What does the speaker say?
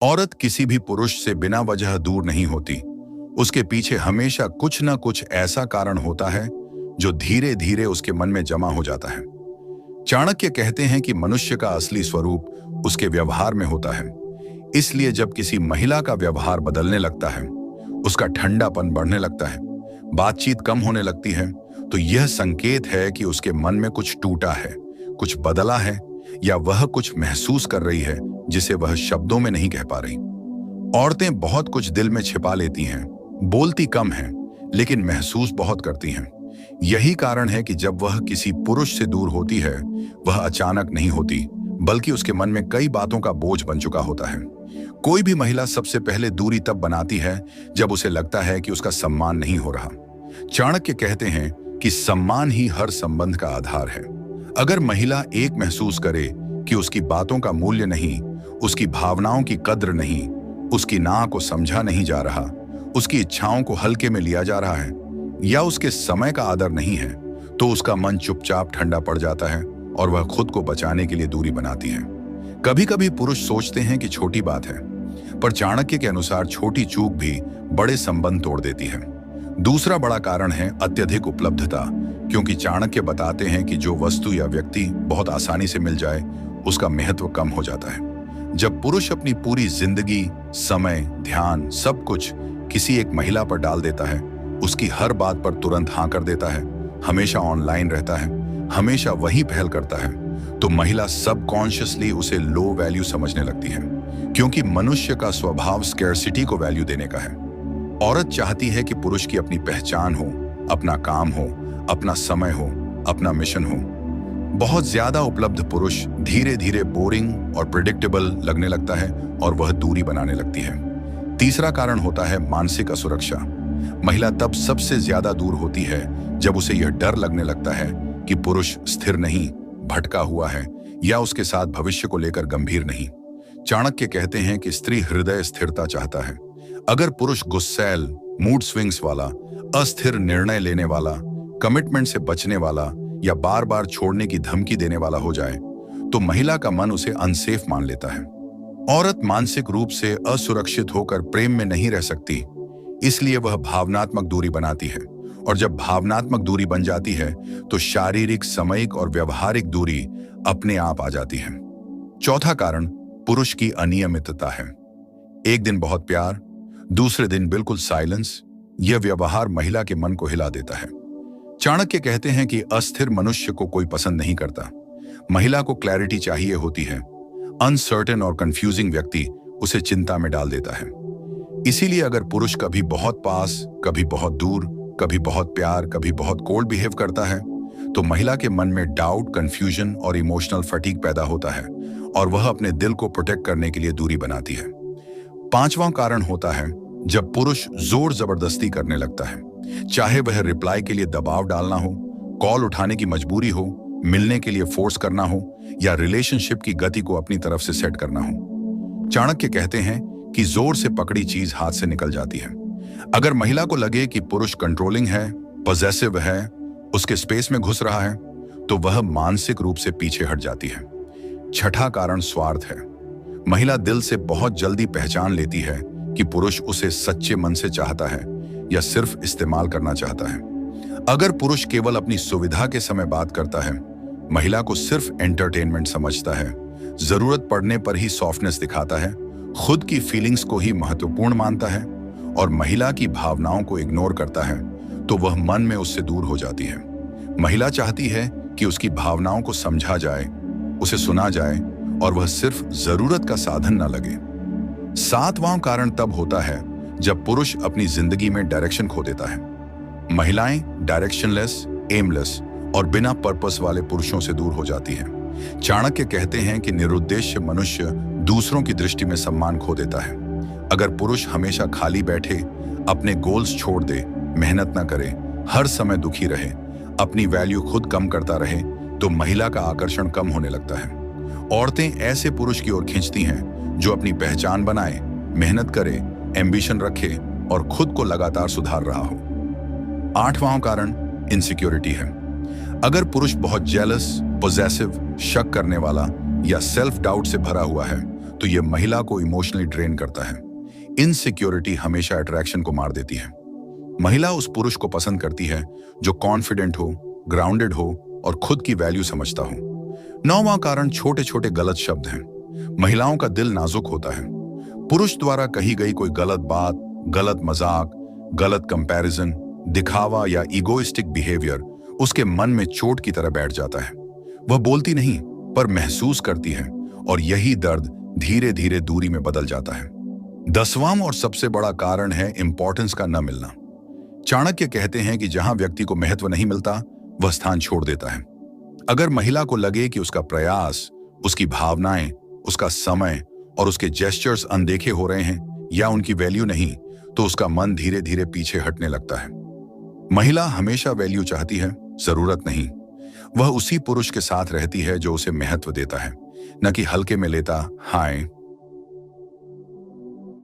औरत किसी भी पुरुष से बिना वजह दूर नहीं होती। उसके पीछे हमेशा कुछ न कुछ ऐसा कारण होता है जो धीरे धीरे उसके मन में जमा हो जाता है। चाणक्य कहते हैं कि मनुष्य का असली स्वरूप उसके व्यवहार में होता है। इसलिए जब किसी महिला का व्यवहार बदलने लगता है, उसका ठंडापन बढ़ने लगता है, बातचीत कम होने लगती है, तो यह संकेत है कि उसके मन में कुछ टूटा है, कुछ बदला है, या वह कुछ महसूस कर रही है जिसे वह शब्दों में नहीं कह पा रही। औरतें बहुत कुछ दिल में छिपा लेती हैं, बोलती कम हैं, लेकिन महसूस बहुत करती हैं। यही कारण है कि जब वह किसी पुरुष से दूर होती है, वह अचानक नहीं होती, बल्कि उसके मन में कई बातों का बोझ बन चुका होता है। कोई भी महिला सबसे पहले दूरी तब बनाती है जब उसे लगता है कि उसका सम्मान नहीं हो रहा। चाणक्य कहते हैं कि सम्मान ही हर संबंध का आधार है। अगर महिला एक महसूस करे कि उसकी बातों का मूल्य नहीं, उसकी भावनाओं की कद्र नहीं, उसकी ना को समझा नहीं जा रहा, उसकी इच्छाओं को हल्के में लिया जा रहा है, या उसके समय का आदर नहीं है, तो उसका मन चुपचाप ठंडा पड़ जाता है और वह खुद को बचाने के लिए दूरी बनाती है। कभी कभी पुरुष सोचते हैं कि छोटी बात है, पर चाणक्य के अनुसार छोटी चूक भी बड़े संबंध तोड़ देती है। दूसरा बड़ा कारण है अत्यधिक उपलब्धता, क्योंकि चाणक्य बताते हैं कि जो वस्तु या व्यक्ति बहुत आसानी से मिल जाए, उसका महत्व कम हो जाता है। जब पुरुष अपनी पूरी जिंदगी, समय, ध्यान, सब कुछ किसी एक महिला पर डाल देता है, उसकी हर बात पर तुरंत हाँ कर देता है, हमेशा ऑनलाइन रहता है, हमेशा वही पहल करता है, तो महिला सबकॉन्शियसली उसे लो वैल्यू समझने लगती है, क्योंकि मनुष्य का स्वभाव स्कैर्सिटी को वैल्यू देने का है। औरत चाहती है कि पुरुष की अपनी पहचान हो, अपना काम हो, अपना समय हो, अपना मिशन हो। बहुत ज्यादा उपलब्ध पुरुष धीरे धीरे बोरिंग और प्रिडिक्टेबल लगने लगता है और वह दूरी बनाने लगती है। तीसरा कारण होता है मानसिक असुरक्षा। महिला तब सबसे ज्यादा दूर होती है जब उसे यह डर लगने लगता है कि पुरुष स्थिर नहीं, भटका हुआ है, या उसके साथ भविष्य को लेकर गंभीर नहीं। चाणक्य कहते हैं कि स्त्री हृदय स्थिरता चाहता है। अगर पुरुष गुस्सैल, मूड स्विंग्स वाला, अस्थिर निर्णय लेने वाला, कमिटमेंट से बचने वाला या बार बार छोड़ने की धमकी देने वाला हो जाए, तो महिला का मन उसे अनसेफ मान लेता है। औरत मानसिक रूप से असुरक्षित होकर प्रेम में नहीं रह सकती, इसलिए वह भावनात्मक दूरी बनाती है, और जब भावनात्मक दूरी बन जाती है तो शारीरिक, सामयिक और व्यवहारिक दूरी अपने आप आ जाती है। चौथा कारण पुरुष की अनियमितता है। एक दिन बहुत प्यार, दूसरे दिन बिल्कुल साइलेंस। यह व्यवहार महिला के मन को हिला देता है। चाणक्य कहते हैं कि अस्थिर मनुष्य को कोई पसंद नहीं करता। महिला को क्लैरिटी चाहिए होती है। अनसर्टेन और कंफ्यूजिंग व्यक्ति उसे चिंता में डाल देता है। इसीलिए अगर पुरुष कभी बहुत पास, कभी बहुत दूर, कभी बहुत प्यार, कभी बहुत कोल्ड बिहेव करता है, तो महिला के मन में डाउट, कंफ्यूजन और इमोशनल फटीग पैदा होता है, और वह अपने दिल को प्रोटेक्ट करने के लिए दूरी बनाती है। पांचवां कारण होता है जब पुरुष जोर जबरदस्ती करने लगता है। चाहे वह रिप्लाई के लिए दबाव डालना हो, कॉल उठाने की मजबूरी हो, मिलने के लिए फोर्स करना हो, या रिलेशनशिप की गति को अपनी तरफ से सेट करना हो। चाणक्य कहते हैं कि जोर से पकड़ी चीज हाथ से निकल जाती है। अगर महिला को लगे कि पुरुष कंट्रोलिंग है, पॉजेसिव है, उसके स्पेस में घुस रहा है, तो वह मानसिक रूप से पीछे हट जाती है। छठा कारण स्वार्थ है। महिला दिल से बहुत जल्दी पहचान लेती है कि पुरुष उसे सच्चे मन से चाहता है या सिर्फ इस्तेमाल करना चाहता है। अगर पुरुष केवल अपनी सुविधा के समय बात करता है, महिला को सिर्फ एंटरटेनमेंट समझता है, जरूरत पड़ने पर ही सॉफ्टनेस दिखाता है, खुद की फीलिंग्स को ही महत्वपूर्ण मानता है, और महिला की भावनाओं को इग्नोर करता है, तो वह मन में उससे दूर हो जाती है। महिला चाहती है कि उसकी भावनाओं को समझा जाए, उसे सुना जाए, और वह सिर्फ जरूरत का साधन न लगे। सातवां कारण तब होता है जब पुरुष अपनी जिंदगी में डायरेक्शन खो देता है। महिलाएं डायरेक्शनलेस, एमलेस और बिना पर्पस वाले पुरुषों से दूर हो जाती हैं। चाणक्य कहते हैं कि निरुद्देश्य मनुष्य दूसरों की दृष्टि में सम्मान खो देता है। अगर पुरुष हमेशा खाली बैठे, अपने गोल्स छोड़ दे, मेहनत न करे, हर समय दुखी रहे, अपनी वैल्यू खुद कम करता रहे, तो महिला का आकर्षण कम होने लगता है। औरतें ऐसे पुरुष की ओर खींचती हैं जो अपनी पहचान बनाए, मेहनत करे, एम्बिशन रखे और खुद को लगातार सुधार रहा हो। आठवां कारण इनसिक्योरिटी है। अगर पुरुष बहुत जेलस, पॉजेसिव, शक करने वाला या सेल्फ डाउट से भरा हुआ है, तो ये महिला को इमोशनली ड्रेन करता है। इनसिक्योरिटी हमेशा अट्रैक्शन को मार देती है। महिला उस पुरुष को पसंद करती है जो कॉन्फिडेंट हो, ग्राउंडेड हो और खुद की वैल्यू समझता हो। 9वां कारण छोटे छोटे गलत शब्द हैं। महिलाओं का दिल नाजुक होता है। पुरुष द्वारा कही गई कोई गलत बात, गलत मजाक, गलत कंपैरिजन, दिखावा या इगोइस्टिक बिहेवियर उसके मन में चोट की तरह बैठ जाता है। वह बोलती नहीं पर महसूस करती है और यही दर्द धीरे धीरे दूरी में बदल जाता है। 10वां और सबसे बड़ा कारण है इंपॉर्टेंस का न मिलना। चाणक्य कहते हैं कि जहां व्यक्ति को महत्व नहीं मिलता वह स्थान छोड़ देता है। अगर महिला को लगे कि उसका प्रयास, उसकी भावनाएं, उसका समय और उसके जेस्चर्स अनदेखे हो रहे हैं या उनकी वैल्यू नहीं, तो उसका मन धीरे धीरे पीछे हटने लगता है। महिला हमेशा वैल्यू चाहती है, जरूरत नहीं। वह उसी पुरुष के साथ रहती है जो उसे महत्व देता है, न कि हल्के में लेता हाय